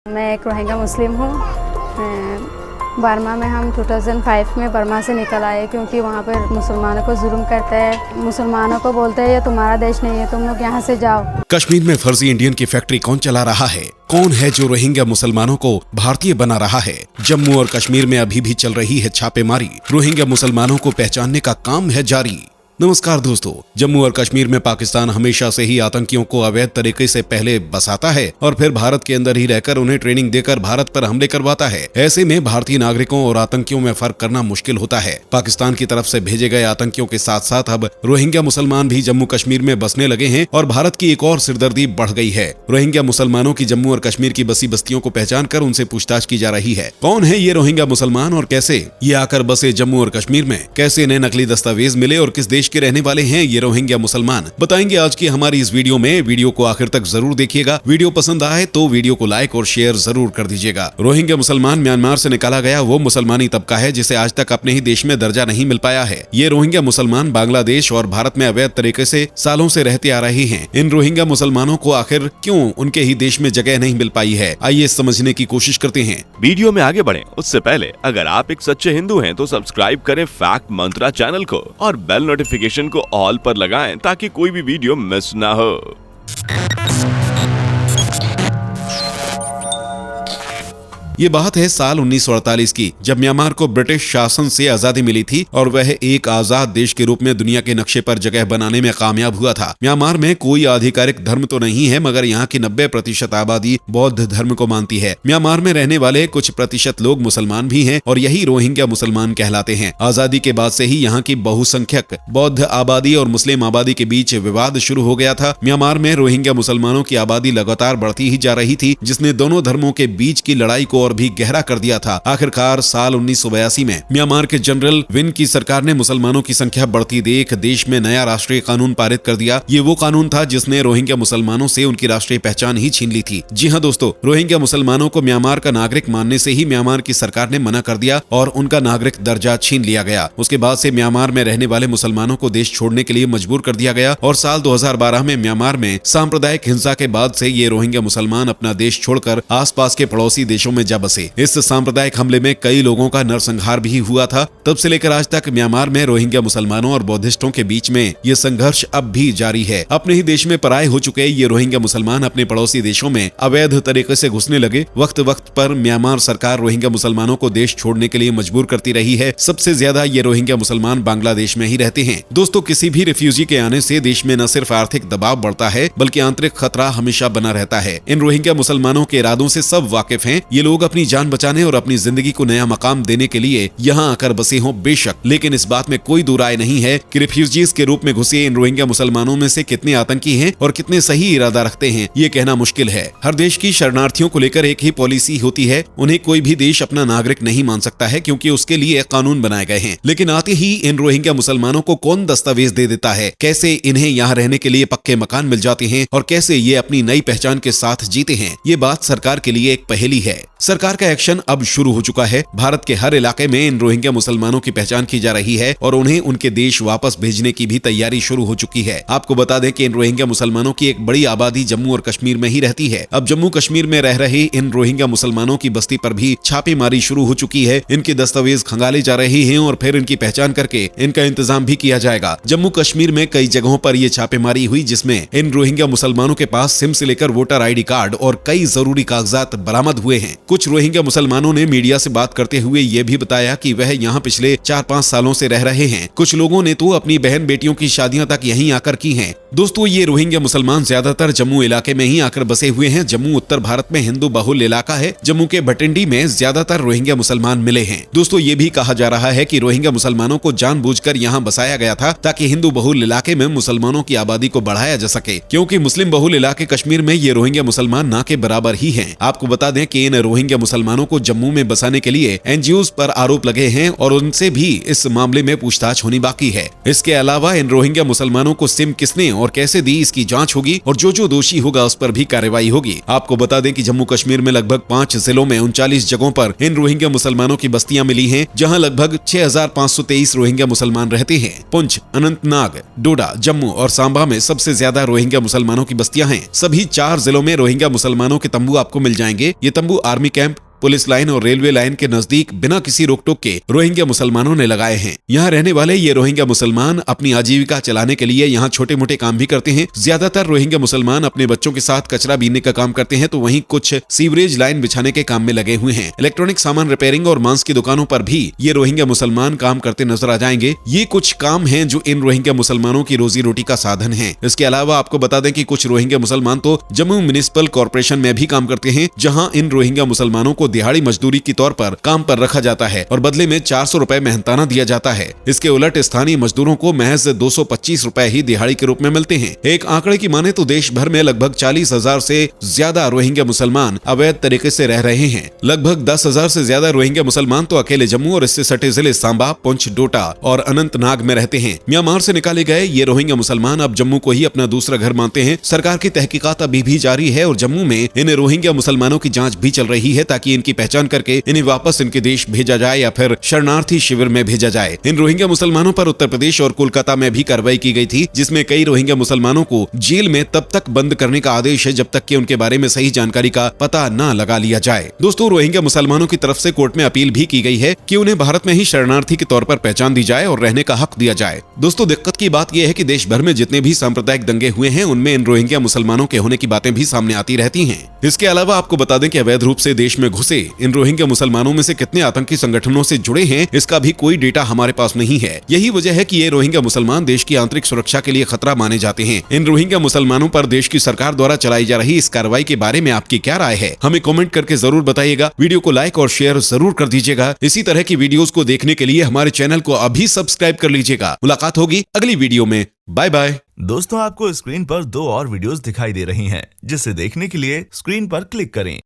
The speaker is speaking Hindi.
मैं एक रोहिंग्या मुस्लिम हूँ। बर्मा में हम 2005 में बर्मा से निकल आए क्योंकि वहाँ पर मुसलमानों को जुल्म करते हैं। मुसलमानों को बोलते हैं ये तुम्हारा देश नहीं है, तुम लोग यहाँ से जाओ। कश्मीर में फर्जी इंडियन की फैक्ट्री कौन चला रहा है? कौन है जो रोहिंग्या मुसलमानों को भारतीय बना रहा है? जम्मू और कश्मीर में अभी भी चल रही है छापेमारी। रोहिंग्या मुसलमानों को पहचानने का काम है जारी। नमस्कार दोस्तों, जम्मू और कश्मीर में पाकिस्तान हमेशा से ही आतंकियों को अवैध तरीके से पहले बसाता है और फिर भारत के अंदर ही रहकर उन्हें ट्रेनिंग देकर भारत पर हमले करवाता है। ऐसे में भारतीय नागरिकों और आतंकियों में फर्क करना मुश्किल होता है। पाकिस्तान की तरफ से भेजे गए आतंकियों के साथ साथ अब रोहिंग्या मुसलमान भी जम्मू कश्मीर में बसने लगे हैं और भारत की एक और सिरदर्दी बढ़ गई है। रोहिंग्या मुसलमानों की जम्मू और कश्मीर की बसी बस्तियों को पहचान कर उनसे पूछताछ की जा रही है। कौन है ये रोहिंग्या मुसलमान और कैसे ये आकर बसे जम्मू और कश्मीर में? कैसे इन्हें नकली दस्तावेज मिले और किस देश के रहने वाले हैं ये रोहिंग्या मुसलमान? बताएंगे आज की हमारी इस वीडियो में। वीडियो को आखिर तक जरूर देखिएगा। वीडियो पसंद आए तो वीडियो को लाइक और शेयर जरूर कर दीजिएगा। रोहिंग्या मुसलमान म्यांमार से निकाला गया वो मुसलमानी तबका है जिसे आज तक अपने ही देश में दर्जा नहीं मिल पाया है। ये रोहिंग्या मुसलमान बांग्लादेश और भारत में अवैध तरीके से सालों से रहते आ रहे हैं। इन रोहिंग्या मुसलमानों को आखिर क्यों उनके ही देश में जगह नहीं मिल पाई है, आइए समझने की कोशिश करते हैं। वीडियो में आगे बढ़ें उससे पहले अगर आप एक सच्चे हिंदू हैं तो सब्सक्राइब करें फैक्ट मंत्रा चैनल को और बेल नोटिफिकेशन को ऑल पर लगाएं ताकि कोई भी वीडियो मिस ना हो। ये बात है साल 1948 की, जब म्यांमार को ब्रिटिश शासन से आजादी मिली थी और वह एक आजाद देश के रूप में दुनिया के नक्शे पर जगह बनाने में कामयाब हुआ था। म्यांमार में कोई आधिकारिक धर्म तो नहीं है, मगर यहाँ की 90% आबादी बौद्ध धर्म को मानती है। म्यांमार में रहने वाले कुछ प्रतिशत लोग मुसलमान भी हैं और यही रोहिंग्या मुसलमान कहलाते हैं। आजादी के बाद से ही यहाँ की बहुसंख्यक बौद्ध आबादी और मुस्लिम आबादी के बीच विवाद शुरू हो गया था। म्यांमार में रोहिंग्या मुसलमानों की आबादी लगातार बढ़ती ही जा रही थी, जिसने दोनों धर्मों के बीच की लड़ाई को भी गहरा कर दिया था। आखिरकार साल 1982 में म्यांमार के जनरल विन की सरकार ने मुसलमानों की संख्या बढ़ती देख देश में नया राष्ट्रीय कानून पारित कर दिया। ये वो कानून था जिसने रोहिंग्या मुसलमानों से उनकी राष्ट्रीय पहचान ही छीन ली थी। जी हाँ दोस्तों, रोहिंग्या मुसलमानों को म्यांमार का नागरिक मानने से ही म्यांमार की सरकार ने मना कर दिया और उनका नागरिक दर्जा छीन लिया गया। उसके बाद से म्यांमार में रहने वाले मुसलमानों को देश छोड़ने के लिए मजबूर कर दिया गया और साल 2012 में म्यांमार में सांप्रदायिक हिंसा के बाद से ये रोहिंग्या मुसलमान अपना देश छोड़कर आसपास के पड़ोसी देशों में जा बसे। इस सांप्रदायिक हमले में कई लोगों का नरसंहार भी हुआ था। तब से लेकर आज तक म्यांमार में रोहिंग्या मुसलमानों और बौद्धिस्टों के बीच में ये संघर्ष अब भी जारी है। अपने ही देश में पराये हो चुके ये रोहिंग्या मुसलमान अपने पड़ोसी देशों में अवैध तरीके से घुसने लगे। वक्त वक्त पर म्यांमार सरकार रोहिंग्या मुसलमानों को देश छोड़ने के लिए मजबूर करती रही है। सबसे ज्यादा ये रोहिंग्या मुसलमान बांग्लादेश में ही रहते हैं। दोस्तों, किसी भी रिफ्यूजी के आने से देश में न सिर्फ आर्थिक दबाव बढ़ता है बल्कि आंतरिक खतरा हमेशा बना रहता है। इन रोहिंग्या मुसलमानों के इरादों से सब वाकिफ हैं। ये लोग अपनी जान बचाने और अपनी जिंदगी को नया मकाम देने के लिए यहाँ आकर बसे हों बेशक, लेकिन इस बात में कोई दो राय नहीं है कि रिफ्यूजीज के रूप में घुसे इन रोहिंग्या मुसलमानों में से कितने आतंकी हैं और कितने सही इरादा रखते हैं, ये कहना मुश्किल है। हर देश की शरणार्थियों को लेकर एक ही पॉलिसी होती है, उन्हें कोई भी देश अपना नागरिक नहीं मान सकता है क्योंकि उसके लिए कानून बनाए गए हैं। लेकिन आते ही इन रोहिंग्या मुसलमानों को कौन दस्तावेज दे देता है? कैसे इन्हें यहाँ रहने के लिए पक्के मकान मिल जाते हैं और कैसे ये अपनी नई पहचान के साथ जीते हैं? ये बात सरकार के लिए एक पहेली है। सरकार का एक्शन अब शुरू हो चुका है। भारत के हर इलाके में इन रोहिंग्या मुसलमानों की पहचान की जा रही है और उन्हें उनके देश वापस भेजने की भी तैयारी शुरू हो चुकी है। आपको बता दें कि इन रोहिंग्या मुसलमानों की एक बड़ी आबादी जम्मू और कश्मीर में ही रहती है। अब जम्मू कश्मीर में रह रहे इन रोहिंग्या मुसलमानों की बस्ती पर भी छापेमारी शुरू हो चुकी है। इनके दस्तावेज खंगाले जा रहे हैं और फिर इनकी पहचान करके इनका इंतजाम भी किया जाएगा। जम्मू कश्मीर में कई जगहों पर यह छापेमारी हुई जिसमें इन रोहिंग्या मुसलमानों के पास सिम से लेकर वोटर ID कार्ड और कई जरूरी कागजात बरामद हुए हैं। कुछ रोहिंग्या मुसलमानों ने मीडिया से बात करते हुए ये भी बताया कि वह यहाँ पिछले 4-5 सालों से रह रहे हैं। कुछ लोगों ने तो अपनी बहन बेटियों की शादियां तक यहीं आकर की हैं। दोस्तों, ये रोहिंग्या मुसलमान ज्यादातर जम्मू इलाके में ही आकर बसे हुए हैं। जम्मू उत्तर भारत में हिंदू बहुल इलाका है। जम्मू के भटिंडी में ज्यादातर रोहिंग्या मुसलमान मिले हैं। दोस्तों, ये भी कहा जा रहा है कि रोहिंग्या मुसलमानों को जानबूझकर यहाँ बसाया गया था ताकि हिंदू बहुल इलाके में मुसलमानों की आबादी को बढ़ाया जा सके, क्योंकि मुस्लिम बहुल इलाके कश्मीर में ये रोहिंग्या मुसलमान ना के बराबर ही हैं। आपको बता दें कि इन रोहिंग्या रोहिंग्या मुसलमानों को जम्मू में बसाने के लिए NGOs पर आरोप लगे हैं और उनसे भी इस मामले में पूछताछ होनी बाकी है। इसके अलावा इन रोहिंग्या मुसलमानों को सिम किसने और कैसे दी, इसकी जांच होगी और जो दोषी होगा उस पर भी कार्रवाई होगी। आपको बता दें कि जम्मू कश्मीर में लगभग 5 जिलों में 39 जगहों पर इन रोहिंग्या मुसलमानों की बस्तियां मिली हैं, जहां लगभग 6523 रोहिंग्या मुसलमान रहते हैं। पुंछ, अनंतनाग, डोडा, जम्मू और सांबा में सबसे ज्यादा रोहिंग्या मुसलमानों की बस्तियां हैं। सभी 4 जिलों में रोहिंग्या मुसलमानों के तंबू आपको मिल जाएंगे। ये तंबू आर्मी कैंप, पुलिस लाइन और रेलवे लाइन के नजदीक बिना किसी रोक टोक के रोहिंग्या मुसलमानों ने लगाए हैं। यहाँ रहने वाले ये रोहिंग्या मुसलमान अपनी आजीविका चलाने के लिए यहाँ छोटे मोटे काम भी करते हैं। ज्यादातर रोहिंग्या मुसलमान अपने बच्चों के साथ कचरा बीनने का काम करते हैं, तो वहीं कुछ सीवरेज लाइन बिछाने के काम में लगे हुए हैं। इलेक्ट्रॉनिक सामान रिपेयरिंग और मांस की दुकानों पर भी ये रोहिंग्या मुसलमान काम करते नजर आ जाएंगे। ये कुछ काम है जो इन रोहिंग्या मुसलमानों की रोजी रोटी का साधन है। इसके अलावा आपको बता दें कि कुछ रोहिंग्या मुसलमान तो जम्मू म्युनिसिपल कॉर्पोरेशन में भी काम करते हैं, जहाँ इन रोहिंग्या मुसलमानों को दिहाड़ी मजदूरी के तौर पर काम पर रखा जाता है और बदले में 400 रुपए मेहनताना दिया जाता है। इसके उलट स्थानीय मजदूरों को महज 225 रुपए ही दिहाड़ी के रूप में मिलते हैं। एक आंकड़े की माने तो देश भर में लगभग 40,000 से ज्यादा रोहिंग्या मुसलमान अवैध तरीके से रह रहे हैं। लगभग 10,000 से ज्यादा रोहिंग्या मुसलमान तो अकेले जम्मू और इससे सटे जिले सांबा, पुंछ, डोडा और अनंतनाग में रहते हैं। म्यांमार से निकाले गए ये रोहिंग्या मुसलमान अब जम्मू को ही अपना दूसरा घर मानते हैं। सरकार की तहकीकात अभी भी जारी है और जम्मू में इन रोहिंग्या मुसलमानों की जांच भी चल रही है, ताकि इनकी पहचान करके इन्हें वापस इनके देश भेजा जाए या फिर शरणार्थी शिविर में भेजा जाए। इन रोहिंग्या मुसलमानों पर उत्तर प्रदेश और कोलकाता में भी कार्रवाई की गई थी, जिसमें कई रोहिंग्या मुसलमानों को जेल में तब तक बंद करने का आदेश है जब तक कि उनके बारे में सही जानकारी का पता न लगा लिया जाए। दोस्तों, रोहिंग्या मुसलमानों की तरफ से कोर्ट में अपील भी की गई है कि उन्हें भारत में ही शरणार्थी के तौर पर पहचान दी जाए और रहने का हक दिया जाए। दोस्तों, दिक्कत की बात यह है कि देश भर में जितने भी सांप्रदायिक दंगे हुए हैं, उनमें इन रोहिंग्या मुसलमानों के होने की बातें भी सामने आती रहती हैं। इसके अलावा आपको बता दें कि अवैध रूप से देश में घुसे इन रोहिंग्या मुसलमानों में से कितने आतंकी संगठनों से जुड़े हैं, इसका भी कोई डेटा हमारे पास नहीं है। यही वजह है कि ये रोहिंग्या मुसलमान देश की आंतरिक सुरक्षा के लिए खतरा माने जाते हैं। इन रोहिंग्या मुसलमानों पर देश की सरकार द्वारा चलाई जा रही इस कार्रवाई के बारे में आपकी क्या राय है, हमें कमेंट करके जरूर बताइएगा। वीडियो को लाइक और शेयर जरूर कर दीजिएगा। इसी तरह की वीडियोस को देखने के लिए हमारे चैनल को अभी सब्सक्राइब कर लीजिएगा। मुलाकात होगी अगली वीडियो में। Bye bye. दोस्तों, आपको स्क्रीन पर 2 और वीडियोस दिखाई दे रही हैं, जिसे देखने के लिए स्क्रीन पर क्लिक करें।